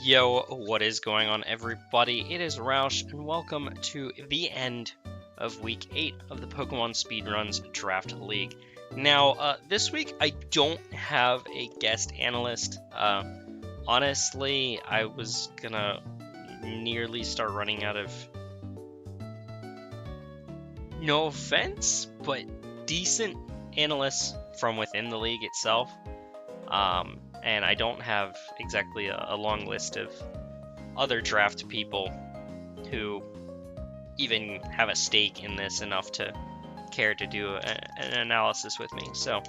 Yo, what is going on, everybody? It is Roush, and welcome to the end of Week 8 of the Pokemon Speedruns Draft League. Now, this week I don't have a guest analyst. Honestly, I was gonna nearly start running out of, no offense, but decent analysts from within the league itself. And I don't have exactly a long list of other draft people who even have a stake in this enough to care to do an analysis with me. So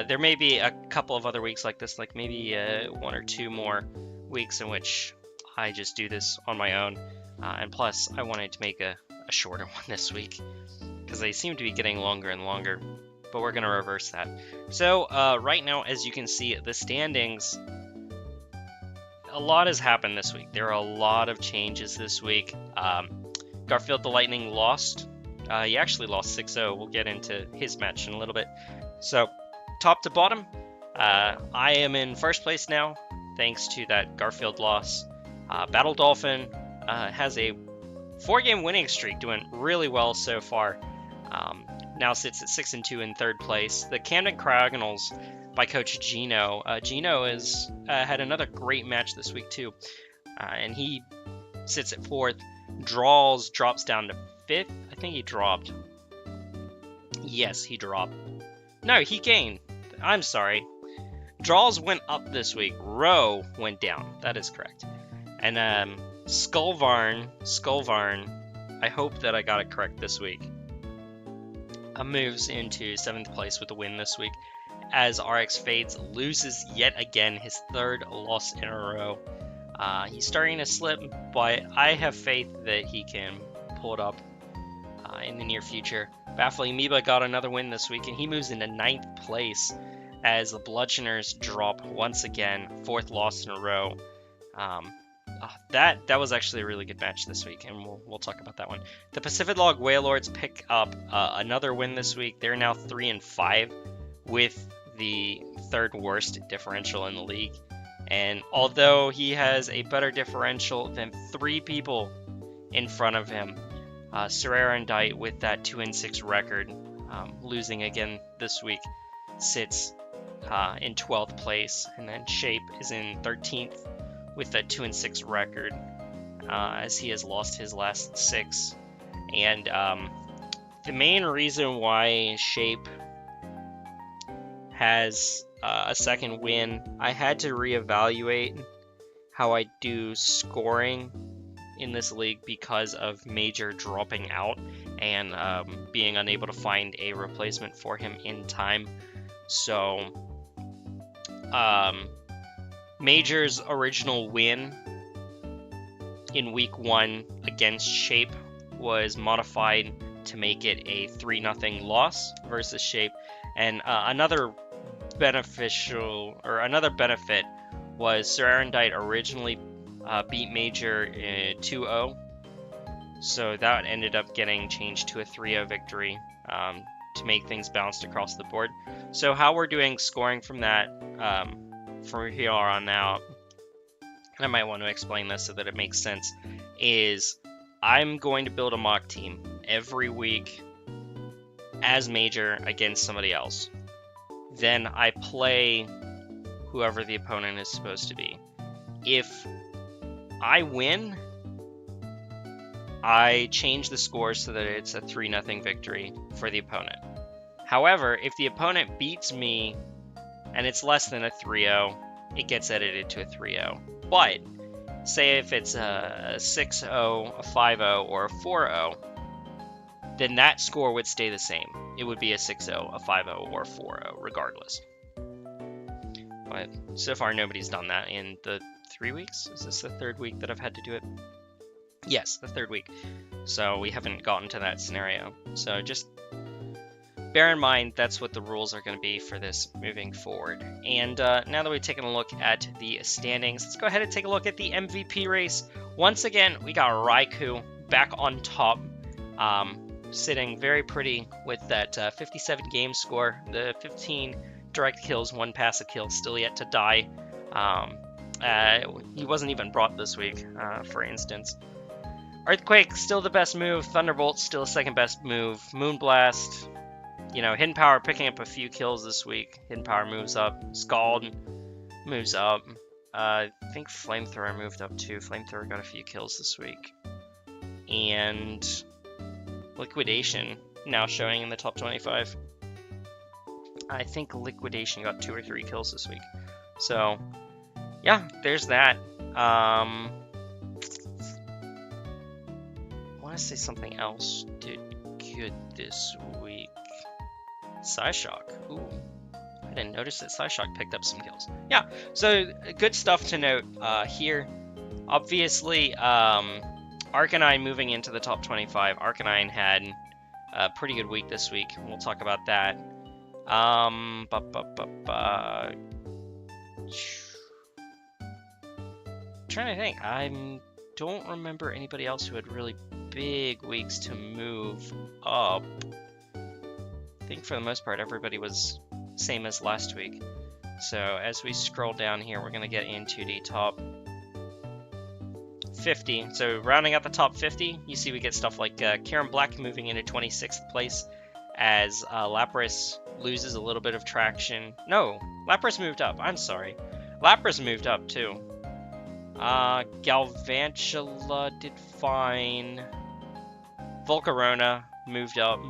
there may be a couple of other weeks like this, like maybe 1 or 2 more weeks in which I just do this on my own. And plus, I wanted to make a shorter one this week because they seem to be getting longer and longer. But we're going to reverse that. So right now, as you can see, the standings, a lot has happened this week. There are a lot of changes this week. Garfield the Lightning lost. He actually lost 6-0. We'll get into his match in a little bit. So top to bottom, I am in first place now, thanks to that Garfield loss. Battle Dolphin has a 4-game winning streak, doing really well so far. Now sits at 6-2 in third place. The Camden Cryogonals by Coach Gino. Gino has had another great match this week too, and he sits at 4th. Drawls drops down to 5th. I think he dropped. Yes, he dropped. No, he gained. I'm sorry. Drawls went up this week. Row went down. That is correct. And Skullvarn. I hope that I got it correct this week. Moves into 7th place with a win this week, as RX Fades loses yet again, his 3rd loss in a row. He's starting to slip, but I have faith that he can pull it up in the near future. Baffling Amoeba got another win this week, and he moves into 9th place as the Bludgeoners drop once again, 4th loss in a row. That was actually a really good match this week, and we'll talk about that one. The Pacific Log Wailords pick up another win this week. They're now 3-5 with the 3rd worst differential in the league. And although he has a better differential than 3 people in front of him, erudite with that 2-6 record, losing again this week, sits in 12th place, and then Shape is in 13th. With that 2-6 record, as he has lost his last 6. And the main reason why Shape has a 2nd win, I had to reevaluate how I do scoring in this league because of Major dropping out and being unable to find a replacement for him in time. So Major's original win in week 1 against Shape was modified to make it a 3-0 loss versus Shape, and another benefit was erudite originally beat Major 2-0, so that ended up getting changed to a 3-0 victory to make things balanced across the board. So how we're doing scoring from that from here on out, and I might want to explain this so that it makes sense, is I'm going to build a mock team every week as Major against somebody else. Then I play whoever the opponent is supposed to be. If I win, I change the score so that it's a 3-0 victory for the opponent. However, if the opponent beats me and it's less than a 3-0, it gets edited to a 3-0. But say if it's a 6-0, a 5-0, or a 4-0, then that score would stay the same. It would be a 6-0, a 5-0, or a 4-0 regardless. But so far nobody's done that in the 3 weeks. Is this the 3rd week that I've had to do it? Yes, the 3rd week. So we haven't gotten to that scenario. So just bear in mind that's what the rules are going to be for this moving forward. And now that we've taken a look at the standings, let's go ahead and take a look at the MVP race. Once again, we got Raikou back on top, sitting very pretty with that 57 game score. The 15 direct kills, 1 passive kill still yet to die. He wasn't even brought this week, for instance. Earthquake, still the best move. Thunderbolt, still the second best move. Moonblast, you know, Hidden Power picking up a few kills this week. Hidden Power moves up. Scald moves up. I think Flamethrower moved up too. Flamethrower got a few kills this week. And Liquidation now showing in the top 25. I think Liquidation got 2 or 3 kills this week. So, yeah, there's that. I want to say something else did good this week. Psyshock. Ooh. I didn't notice that Psyshock picked up some kills. Yeah, so good stuff to note here. Obviously, Arcanine moving into the top 25. Arcanine had a pretty good week this week. We'll talk about that. Trying to think. I don't remember anybody else who had really big weeks to move up. I think for the most part everybody was same as last week. So as we scroll down here, we're going to get into the top 50. So rounding out the top 50, you see we get stuff like Karen Black moving into 26th place as Lapras loses a little bit of traction. No, Lapras moved up. I'm sorry. Lapras moved up too. Galvantula did fine. Volcarona moved up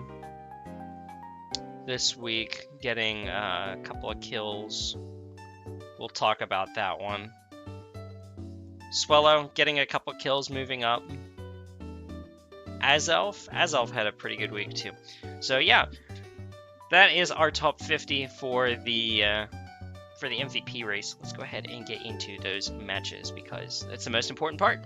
this week, getting a couple of kills. We'll talk about that one. Swellow getting a couple kills, moving up. Azelf had a pretty good week too. So yeah, that is our top 50 for the MVP race. Let's go ahead and get into those matches because it's the most important part.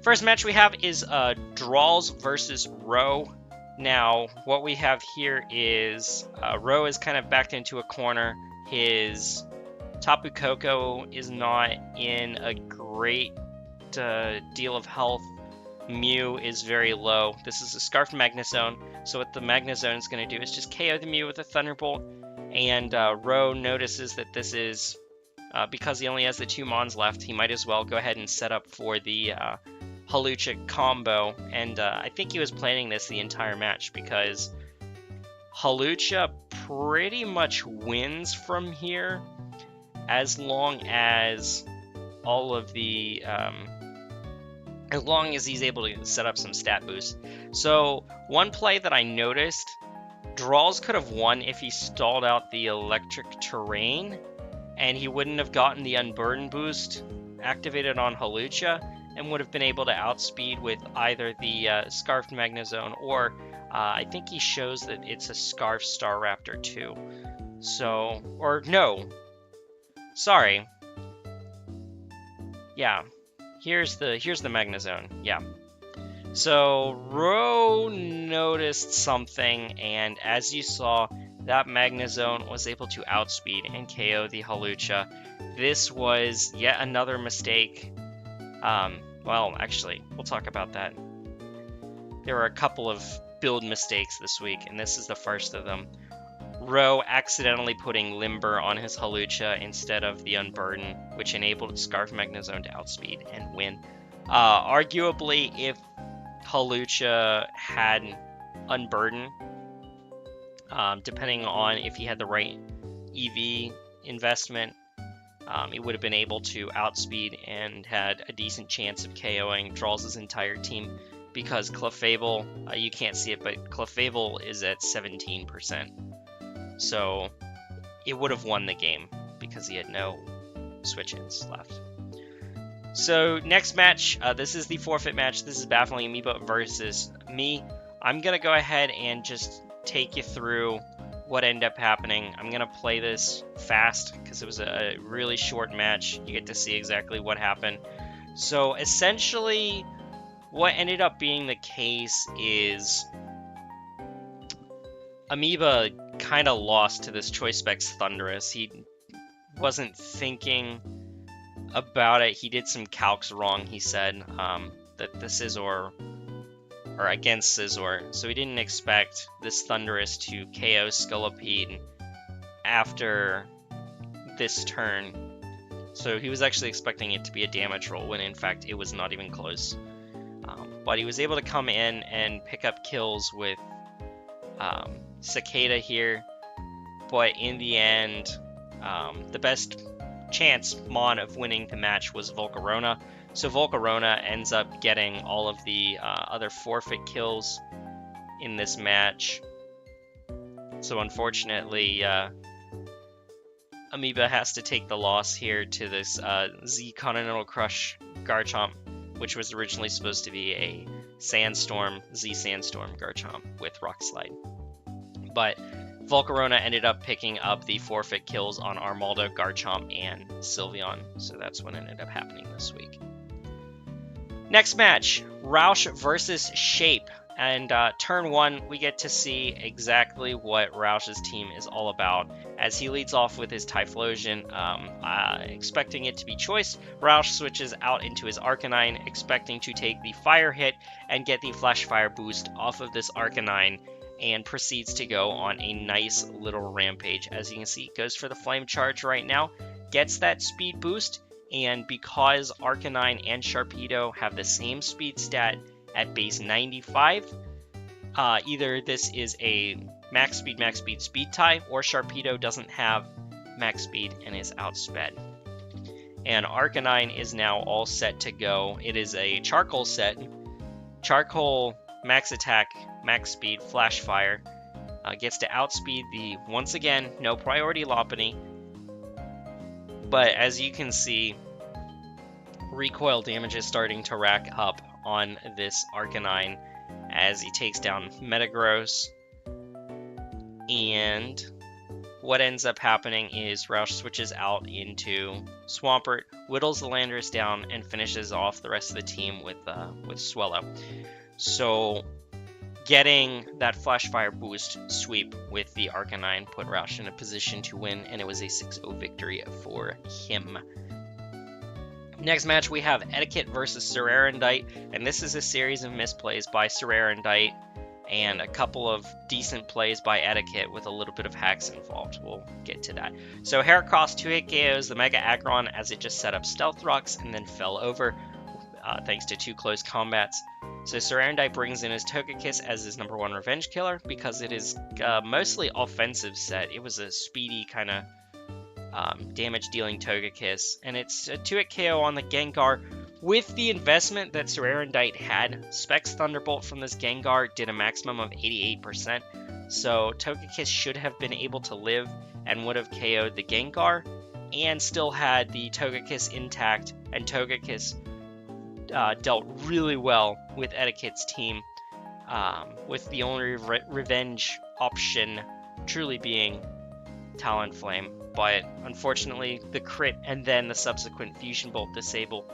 First match we have is Drawls versus Roe. Now, what we have here is Roe is kind of backed into a corner. His Tapu Koko is not in a great deal of health. Mew is very low. This is a Scarfed Magnezone, so what the Magnezone is going to do is just KO the Mew with a Thunderbolt, and Roe notices that this is, because he only has the 2 Mons left, he might as well go ahead and set up for the Hawlucha combo, and I think he was planning this the entire match because Hawlucha pretty much wins from here as long as all of the as long as he's able to set up some stat boosts. So one play that I noticed, Drawls could have won if he stalled out the electric terrain and he wouldn't have gotten the Unburden boost activated on Hawlucha and would have been able to outspeed with either the Scarfed Magnezone or I think he shows that it's a Scarfed Staraptor too. So, or no, sorry. Yeah, here's the Magnezone. Yeah. So Roe noticed something, and as you saw, that Magnezone was able to outspeed and KO the Hawlucha. This was yet another mistake. Well, actually, we'll talk about that. There were a couple of build mistakes this week, and this is the first of them. Roe accidentally putting Limber on his Hawlucha instead of the Unburden, which enabled Scarf Magnezone to outspeed and win. Arguably, if Hawlucha had Unburden, depending on if he had the right EV investment, he would have been able to outspeed and had a decent chance of KOing Drawls' entire team, because Clefable, you can't see it, but Clefable is at 17%. So it would have won the game because he had no switch-ins left. So next match, this is the forfeit match. This is Baffling Amoeba versus me. I'm going to go ahead and just take you through what ended up happening. I'm going to play this fast because it was a really short match. You get to see exactly what happened. So essentially, what ended up being the case is Amoeba kind of lost to this Choice Specs Thundurus. He wasn't thinking about it. He did some calcs wrong, he said, that the Scizor, or against Scizor, so he didn't expect this Thundurus to KO Scolipede after this turn. So he was actually expecting it to be a damage roll when in fact it was not even close. But he was able to come in and pick up kills with Cicada here. But in the end, the best chance Mon of winning the match was Volcarona. So Volcarona ends up getting all of the other forfeit kills in this match. So unfortunately, Amoeba has to take the loss here to this Z Continental Crush Garchomp, which was originally supposed to be a Sandstorm, Z Sandstorm Garchomp with Rock Slide. But Volcarona ended up picking up the forfeit kills on Armaldo, Garchomp, and Sylveon, so that's what ended up happening this week. Next match, Roush versus Shape. And turn 1, we get to see exactly what Roush's team is all about, as he leads off with his Typhlosion, expecting it to be Choice. Roush switches out into his Arcanine, expecting to take the Fire hit and get the Flash Fire boost off of this Arcanine, and proceeds to go on a nice little rampage. As you can see, goes for the Flame Charge right now, gets that speed boost, and because Arcanine and Sharpedo have the same speed stat at base 95, either this is a max speed tie, or Sharpedo doesn't have max speed and is outsped. And Arcanine is now all set to go. It is a Charcoal set. Charcoal, max attack, max speed, Flash Fire. Gets to outspeed the, once again, no priority Lopunny. But as you can see, recoil damage is starting to rack up on this Arcanine as he takes down Metagross. And what ends up happening is Roush switches out into Swampert, whittles the Landorus down, and finishes off the rest of the team with Swellow. So getting that Flash Fire boost sweep with the Arcanine put Roush in a position to win, and it was a 6-0 victory for him. Next match, we have Etiquette versus Serarendite, and this is a series of misplays by Serarendite and a couple of decent plays by Etiquette with a little bit of hacks involved. We'll get to that. So Heracross 2-hit KOs the Mega Aggron as it just set up Stealth Rocks and then fell over thanks to 2 close combats. So Serarendite brings in his Togekiss as his number 1 revenge killer because it is mostly offensive set. It was a speedy kind of damage-dealing Togekiss, and it's a 2-hit KO on the Gengar. With the investment that Serarendite had, Specs Thunderbolt from this Gengar did a maximum of 88%, so Togekiss should have been able to live and would have KO'd the Gengar, and still had the Togekiss intact, and Togekiss dealt really well with Etiquette's team, with the only revenge option truly being Talonflame. But unfortunately, the crit and then the subsequent Fusion Bolt disable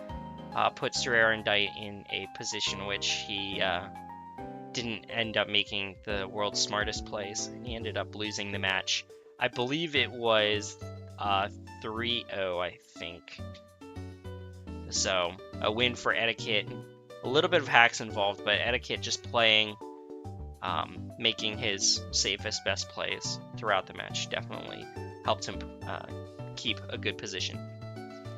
put Serarendite in a position which he didn't end up making the world's smartest plays, and he ended up losing the match. I believe it was 3-0, I think. So, a win for Etiquette. A little bit of hacks involved, but Etiquette just playing, making his safest, best plays throughout the match definitely helped him keep a good position.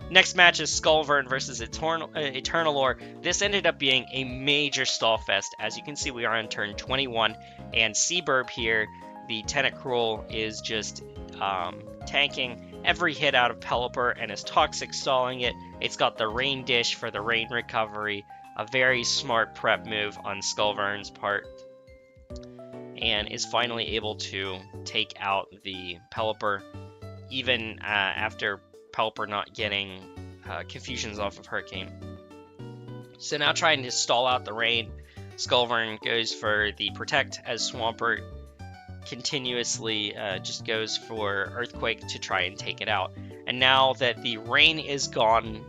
Next match is Skullvern versus Eternalore. This ended up being a major stall fest. As you can see, we are on turn 21, and Seaburb here, the Tentacruel, is just tanking every hit out of Pelipper and is toxic stalling it. It's got the Rain Dish for the rain recovery, a very smart prep move on Skullvern's part, and is finally able to take out the Pelipper, even after Pelipper not getting confusions off of Hurricane. So now trying to stall out the rain, Skullvern goes for the Protect as Swampert continuously just goes for Earthquake to try and take it out. And now that the rain is gone,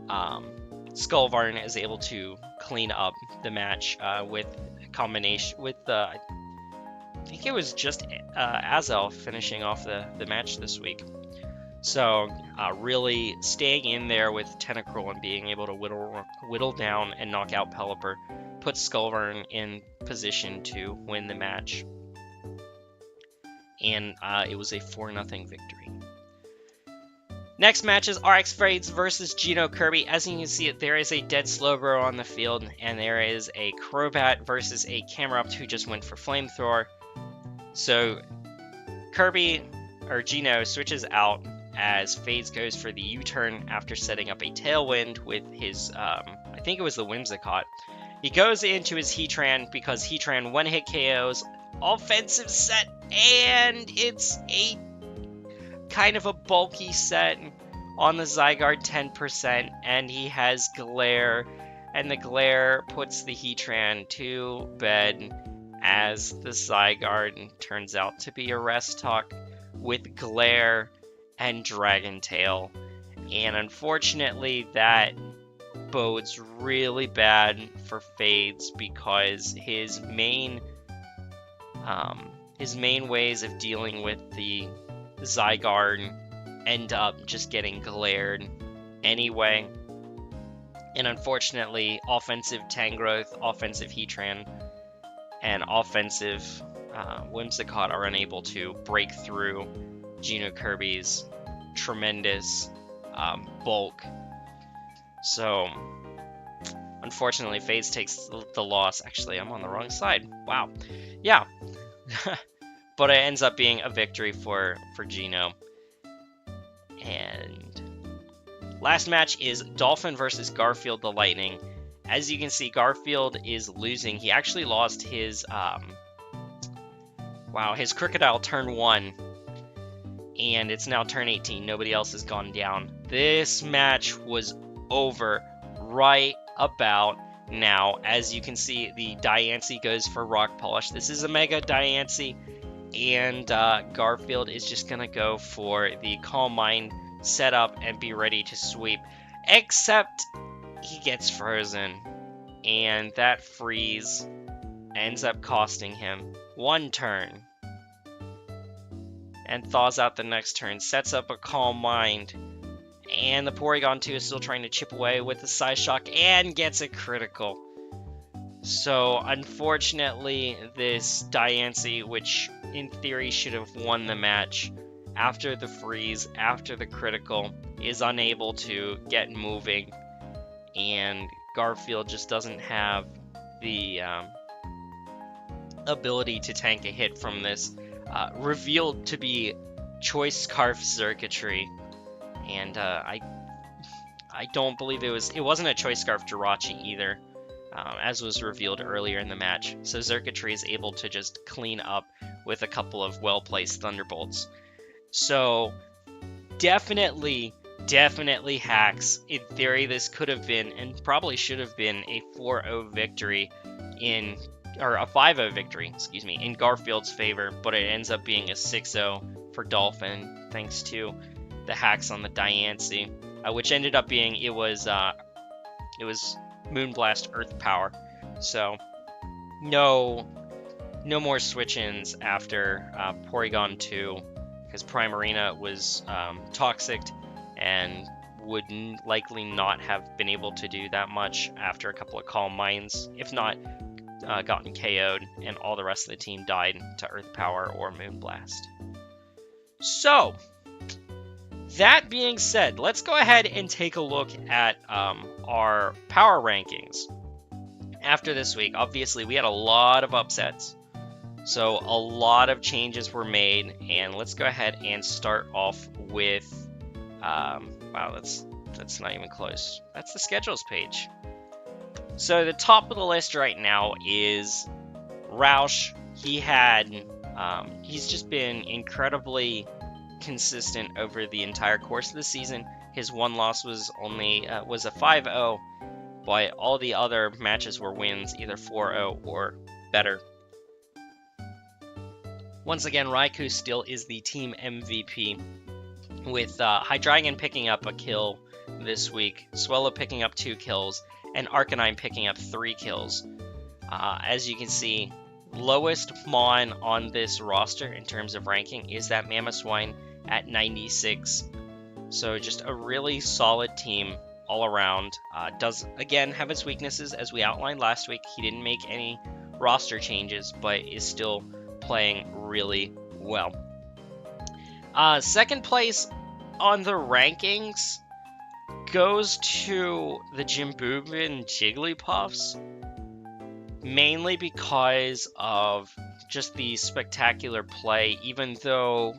Skullvern is able to clean up the match with a combination with I think it was just Azel finishing off the match this week. So really staying in there with Tentacruel and being able to whittle down and knock out Pelipper puts Skullvern in position to win the match. And it was a 4-0 victory. Next match is RX Fades versus Gino Kirby. As you can see, there is a dead Slowbro on the field, and there is a Crobat versus a Camerupt who just went for Flamethrower. So Kirby, or Gino, switches out as Fades goes for the U-turn after setting up a Tailwind with his, I think it was the Whimsicott. He goes into his Heatran because Heatran one-hit KOs, offensive set, and it's a kind of a bulky set on the Zygarde 10%, and he has Glare, and the Glare puts the Heatran to bed as the Zygarde turns out to be a Rest Talk with Glare and Dragon Tail. And unfortunately, that bodes really bad for Fades because his main ways of dealing with the Zygarde end up just getting glared anyway. And unfortunately, offensive Tangrowth, offensive Heatran, and offensive Whimsicott are unable to break through Gino Kirby's tremendous bulk. So, unfortunately, Fades takes the loss. Actually, I'm on the wrong side. Wow. Yeah. But it ends up being a victory for Gino. And last match is Dolphin versus Garfield the Lightning. As you can see, Garfield is losing. He actually lost his his Crocodile turn 1, and it's now turn 18. Nobody else has gone down. This match was over right about now. As you can see, the Diancie goes for Rock Polish. This is a Mega Diancie, and Garfield is just gonna go for the Calm Mind setup and be ready to sweep, except he gets frozen, and that freeze ends up costing him 1 turn, and thaws out the next turn, sets up a Calm Mind, and the Porygon 2 is still trying to chip away with the Psyshock and gets a critical. So unfortunately, this Diancie, which in theory should have won the match, after the freeze, after the critical, is unable to get moving, and Garfield just doesn't have the ability to tank a hit from this revealed to be Choice Scarf circuitry. And I don't believe it wasn't a Choice Scarf Jirachi either, as was revealed earlier in the match. So Circuitry is able to just clean up with a couple of well-placed Thunderbolts. So definitely hacks. In theory, this could have been, and probably should have been, a 4-0 victory or a 5-0 victory, excuse me, in Garfield's favor, but it ends up being a 6-0 for Dolphin, thanks to the hacks on the Diancie, which ended up being, it was Moonblast Earth Power. So no more switch-ins after Porygon 2, because Primarina was toxic and would likely not have been able to do that much after a couple of Calm Minds, if not gotten KO'd, and all the rest of the team died to Earth Power or Moonblast. So, that being said, let's go ahead and take a look at our power rankings. After this week, obviously, we had a lot of upsets. So a lot of changes were made, and let's go ahead and start off with, wow, that's not even close. That's the schedules page. So the top of the list right now is Roush. He's just been incredibly consistent over the entire course of the season. His one loss was was a 5-0, but all the other matches were wins, either 4-0 or better. Once again, Raikou still is the team MVP, with Hydreigon picking up a kill this week, Swellow picking up 2 kills, and Arcanine picking up 3 kills. As you can see, lowest Mon on this roster in terms of ranking is that Mamoswine at 96. So just a really solid team all around. Does, again, have its weaknesses, as we outlined last week. He didn't make any roster changes, but is still playing really well. Second place, on the rankings goes to the Jimboob Jigglypuffs, mainly because of just the spectacular play, even though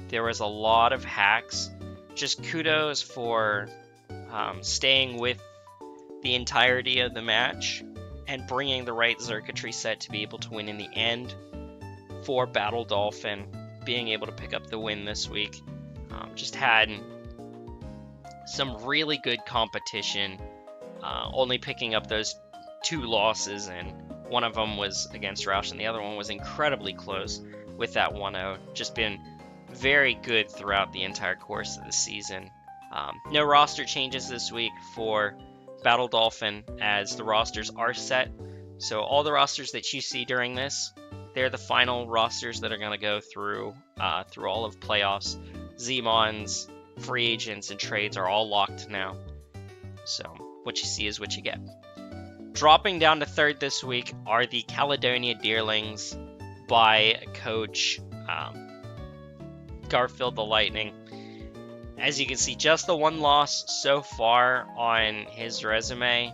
there was a lot of hacks. Just kudos for staying with the entirety of the match and bringing the right circuitry set to be able to win in the end. For Battle Dolphin being able to pick up the win this week. Just had some really good competition, only picking up those 2 losses, and one of them was against Roush and the other one was incredibly close with that 1-0. Just been very good throughout the entire course of the season. No roster changes this week for Battle Dolphin, as the rosters are set. So all the rosters that you see during this, they're the final rosters that are going to go through all of playoffs. Zmons, free agents, and trades are all locked now. So what you see is what you get. Dropping down to 3rd this week are the Caledonia Deerlings by Coach Garfield the Lightning. As you can see, just the 1 loss so far on his resume,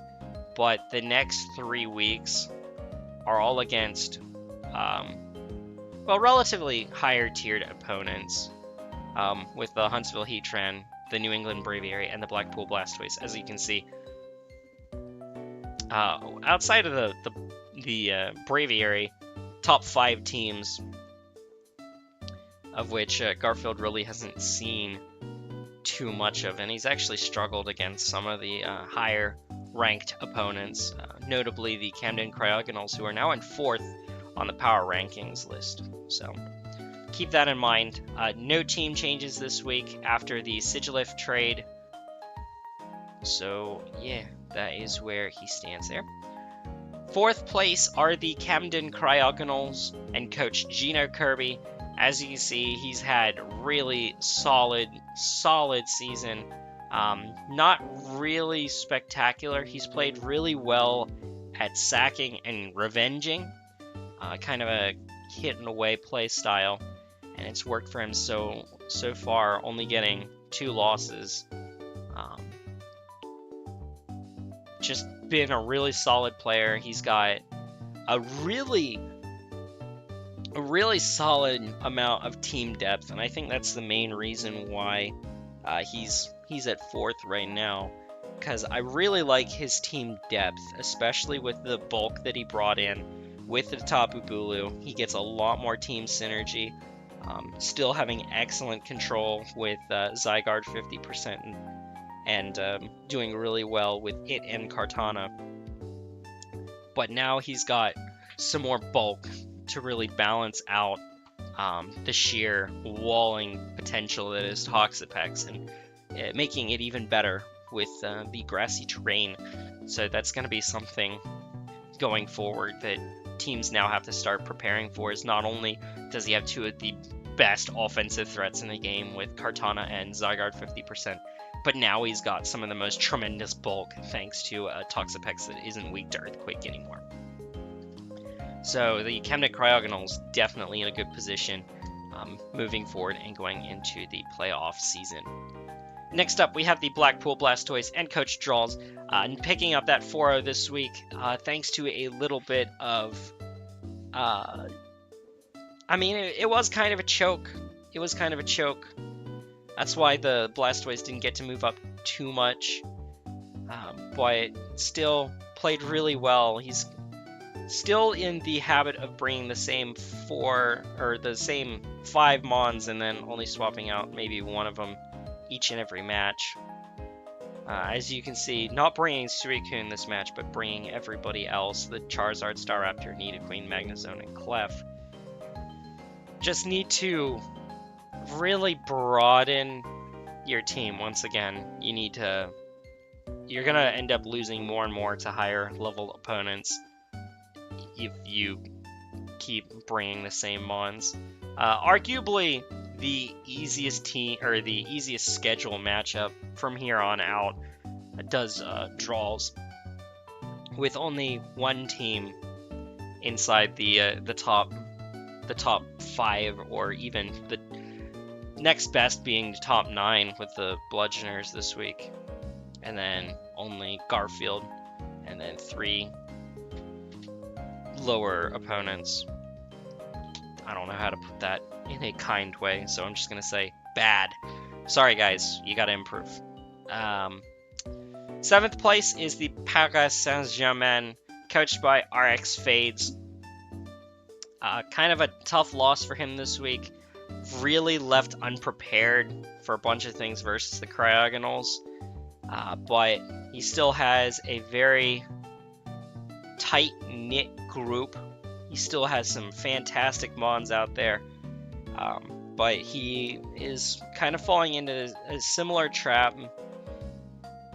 but the next 3 weeks are all against relatively higher tiered opponents, with the Huntsville Heatran, the New England Braviary, and the Blackpool Blastoise. As you can see, outside of the Braviary, top 5 teams, of which Garfield really hasn't seen too much of, and he's actually struggled against some of the higher ranked opponents, notably the Camden Cryogonals, who are now in 4th on the power rankings list. So keep that in mind. No team changes this week after the Sigilif trade. So yeah, that is where he stands there. 4th place are the Camden Cryogonals and Coach Gino Kirby. As you can see, he's had really solid season. Not really spectacular. He's played really well at sacking and revenging. Kind of a hit and away play style, and it's worked for him so far, only getting 2 losses. Just been a really solid player. He's got a really solid amount of team depth, and I think that's the main reason why he's at 4th right now, because I really like his team depth, especially with the bulk that he brought in with the Tapu Bulu. He gets a lot more team synergy, still having excellent control with Zygarde 50% and doing really well with it and Kartana. But now he's got some more bulk to really balance out the sheer walling potential that is Toxapex, and making it even better with the grassy terrain. So that's going to be something going forward that teams now have to start preparing for. Is not only does he have 2 of the best offensive threats in the game with Kartana and Zygarde 50%, but now he's got some of the most tremendous bulk thanks to Toxapex that isn't weak to Earthquake anymore. So the Camden Cryogonals definitely in a good position moving forward and going into the playoff season. Next up, we have the Blackpool Blastoise and Coach Drawls, picking up that 4-0 this week, thanks to a little bit of... it was kind of a choke. That's why the Blastoise didn't get to move up too much, but still played really well. He's still in the habit of bringing the same 5 Mons and then only swapping out maybe one of them each and every match. As you can see, not bringing Suicune this match, but bringing everybody else, the Charizard, Staraptor, Nidoqueen, Magnezone, and Clef. Just need to really broaden your team once again. You're gonna end up losing more and more to higher level opponents if you keep bringing the same Mons. Arguably the easiest schedule matchup from here on out does Drawls, with only one team inside the top 5, or even next best being the top 9 with the Bludgeoners this week. And then only Garfield. And then 3 lower opponents. I don't know how to put that in a kind way, so I'm just going to say bad. Sorry, guys. You got to improve. 7th place is the Paris Saint-Germain, coached by RX Fades. Kind of a tough loss for him this week. Really left unprepared for a bunch of things versus the Cryogonals. But he still has a very tight-knit group. He still has some fantastic mons out there. But he is kind of falling into a similar trap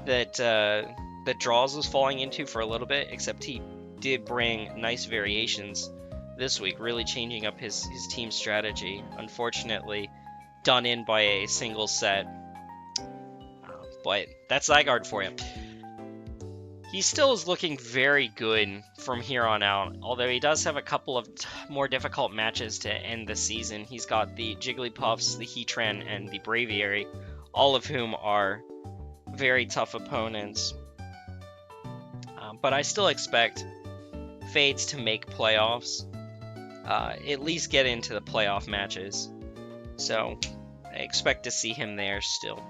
that Drawls was falling into for a little bit, except he did bring nice variations this week, really changing up his team strategy. Unfortunately, done in by a single set. But that's Zygarde for you. He still is looking very good from here on out, although he does have a couple of more difficult matches to end the season. He's got the Jigglypuffs, the Heatran, and the Braviary, all of whom are very tough opponents. But I still expect Fades to make playoffs, at least get into the playoff matches. So I expect to see him there still.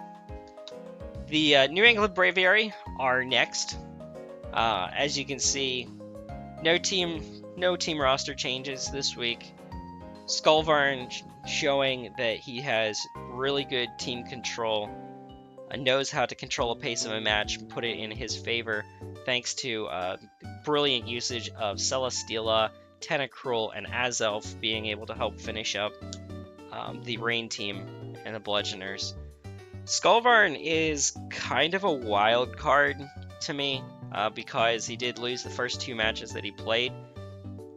The New England Braviary are next. As you can see, no team roster changes this week. Skullvarn showing that he has really good team control, knows how to control a pace of a match and put it in his favor, thanks to brilliant usage of Celesteela, Tentacruel, and Azelf being able to help finish up the Rain team and the Bludgeoners. Skullvarn is kind of a wild card to me, because he did lose the first 2 matches that he played,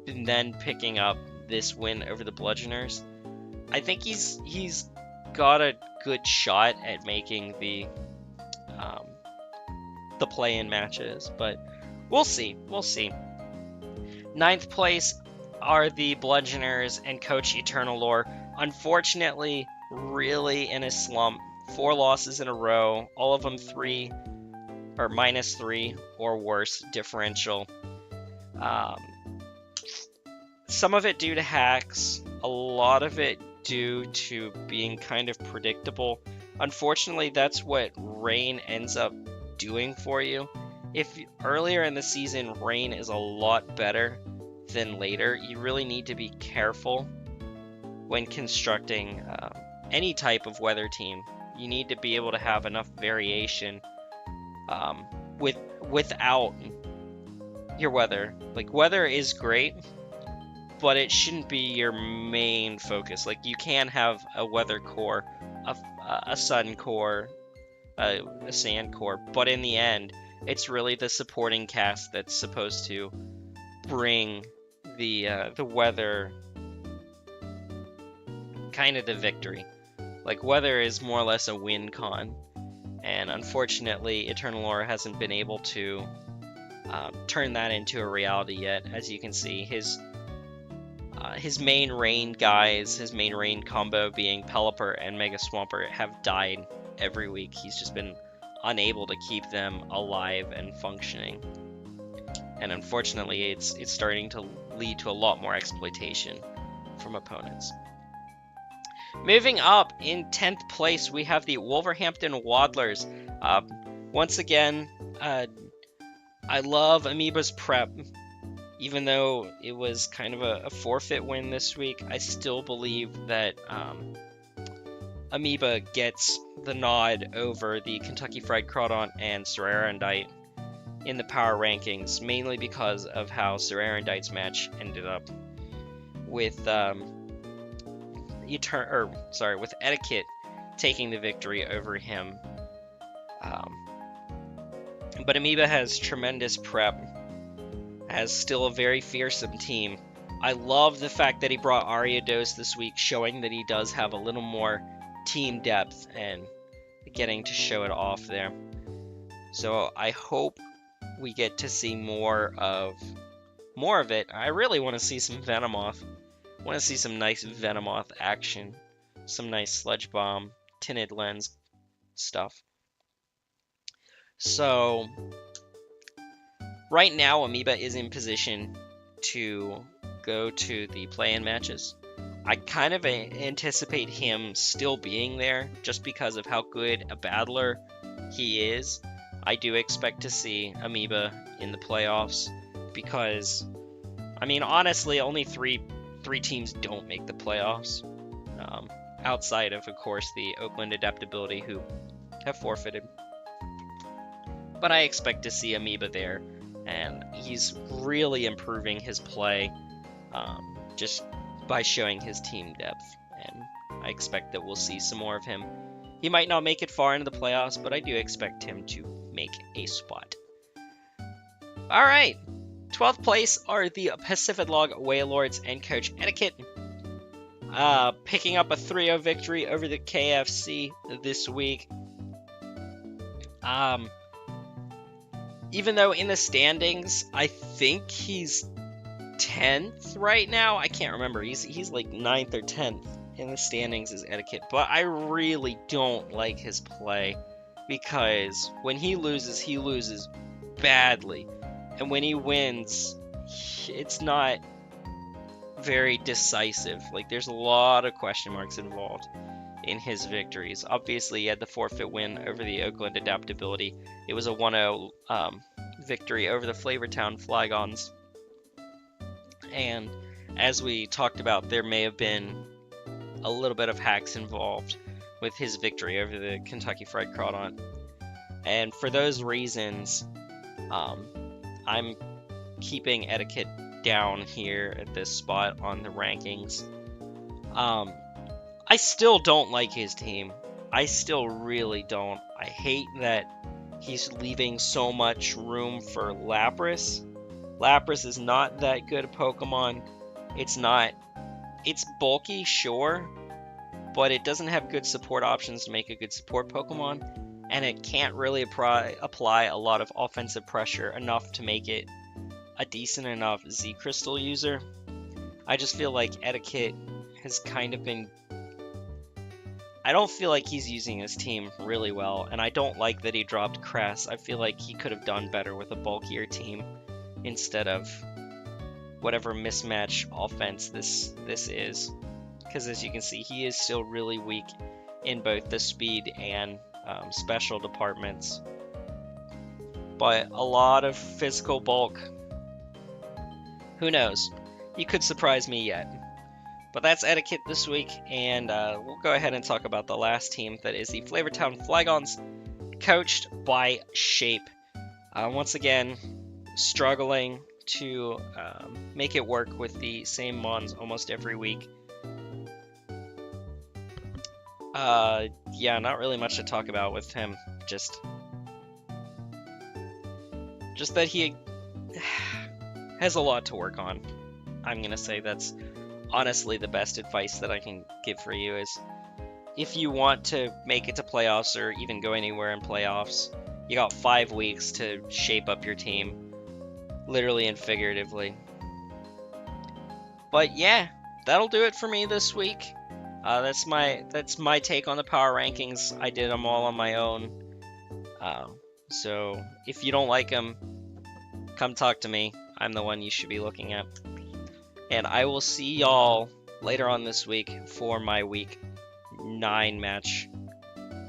and then picking up this win over the Bludgeoners. I think he's got a good shot at making the play-in matches, but we'll see. 9th place are the Bludgeoners and Coach Eternal Lore. Unfortunately, really in a slump. 4 losses in a row, all of them -3 or worse differential. Some of it due to hacks, a lot of it due to being kind of predictable. Unfortunately, that's what Rain ends up doing for you. If earlier in the season Rain is a lot better than later, you really need to be careful when constructing any type of weather team. You need to be able to have enough variation without your weather. Like, weather is great, but it shouldn't be your main focus. Like, you can have a weather core, a sun core, a sand core, but in the end, it's really the supporting cast that's supposed to bring the weather kind of the victory. Like, weather is more or less a win con, and unfortunately Eternal Lore hasn't been able to turn that into a reality yet. As you can see, his main Rain guys, his main Rain combo being Pelipper and Mega Swampert, have died every week. He's just been unable to keep them alive and functioning, and unfortunately it's starting to lead to a lot more exploitation from opponents. Moving up, in 10th place, we have the Wolverhampton Waddlers. Once again, I love Amoeba's prep. Even though it was kind of a forfeit win this week, I still believe that Amoeba gets the nod over the Kentucky Fried Crawdaunt and Cererondite in the power rankings, mainly because of how Cererondite's match ended up with with Etiquette taking the victory over him. But Amoeba has tremendous prep, has still a very fearsome team. I love the fact that he brought Ariados this week, showing that he does have a little more team depth and getting to show it off there. So I hope we get to see more of it. I really want to see some Venomoth. I want to see some nice Venomoth action. some nice sludge bomb, tinted lens stuff. So right now, Amoeba is in position to go to the play-in matches. I kind of anticipate him still being there just because of how good a battler he is. I do expect to see Amoeba in the playoffs because, I mean, honestly, only three teams don't make the playoffs, outside of course, the Oakland Adaptability, who have forfeited. But I expect to see Amoeba there, and he's really improving his play just by showing his team depth, and I expect that we'll see some more of him. He might not make it far into the playoffs, but I do expect him to make a spot. All right, 12th place are the Pacific Log Wailords and Coach Etiquette, picking up a 3-0 victory over the KFC this week. Even though in the standings, I think he's 10th right now. I can't remember. He's like 9th or 10th in the standings as Etiquette. But I really don't like his play because when he loses badly. And when he wins, it's not very decisive. Like, there's a lot of question marks involved in his victories. Obviously, he had the forfeit win over the Oakland Adaptability. It was a 1-0 victory over the Flavortown Flygons. And as we talked about, there may have been a little bit of hacks involved with his victory over the Kentucky Fried Crawdaunt. And for those reasons, I'm keeping Etiquette down here at this spot on the rankings. I still don't like his team. I still really don't. I hate that he's leaving so much room for Lapras. Lapras is not that good a Pokemon. It's bulky, sure, but it doesn't have good support options to make a good support Pokemon, and it can't really apply a lot of offensive pressure enough to make it a decent enough Z-Crystal user. I just feel like Etiquette has kind of been... I don't feel like he's using his team really well, and I don't like that he dropped Cress. I feel like he could have done better with a bulkier team instead of whatever mismatch offense this is. Because as you can see, he is still really weak in both the speed and special departments. But a lot of physical bulk. Who knows? He could surprise me yet. But that's Etiquette this week, and we'll go ahead and talk about the last team, that is the Flavortown Flygons, coached by Shape. Once again, struggling to make it work with the same mons almost every week. Yeah, not really much to talk about with him. Just that he has a lot to work on. I'm gonna say that's honestly the best advice that I can give for you is if you want to make it to playoffs or even go anywhere in playoffs, you got 5 weeks to shape up your team, literally and figuratively. But yeah, that'll do it for me this week. That's my take on the power rankings. I did them all on my own. So if you don't like them, come talk to me. I'm the one you should be looking at. And I will see y'all later on this week for my week 9 match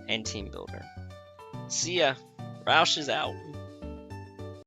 and team builder. See ya. Roush is out.